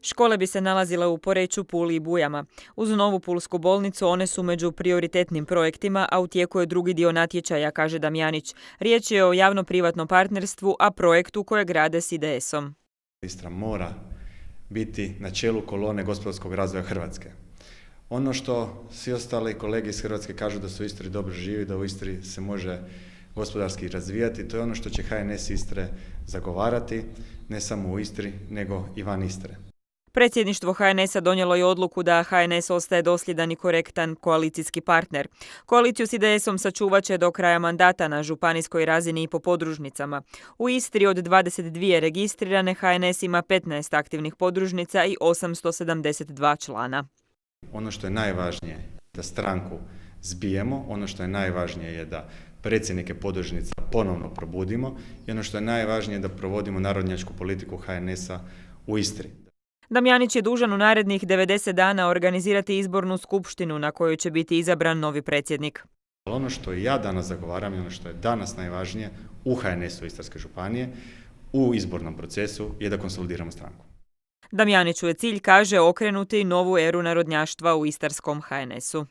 Škole bi se nalazile u Poreču, Puli i Bujama. Uz novu pulsku bolnicu one su među prioritetnim projektima, a u tijeku je drugi dio natječaja, kaže Damjanić. Riječ je o javno-privatnom partnerstvu, a projektu koje grade s IDS-om. Istra mora biti na čelu kolone gospodarskog razvoja Hrvatske. Ono što svi ostali kolege iz Hrvatske kažu da se u Istri dobro živi, da u Istri se može gospodarski razvijati, to je ono što će HNS Istre zagovarati, ne samo u Istri, nego i van Istre. Predsjedništvo HNS-a donijelo je odluku da HNS ostaje dosljedan i korektan koalicijski partner. Koaliciju s IDS-om sačuvat će do kraja mandata na županijskoj razini i po podružnicama. U Istri od 22 registrirane HNS ima 15 aktivnih podružnica i 872 člana. Ono što je najvažnije da stranku zbijemo, ono što je najvažnije je da predsjednike podružnica ponovno probudimo i ono što je najvažnije da provodimo narodnjačku politiku HNS-a u Istri. Damjanić je dužan u narednih 90 dana organizirati izbornu skupštinu na kojoj će biti izabran novi predsjednik. Ono što ja danas zagovaram i ono što je danas najvažnije u HNS-u Istarske županije, u izbornom procesu je da konsolidiramo stranku. Damjaniću je cilj, kaže, okrenuti novu eru narodnjaštva u istarskom HNS-u.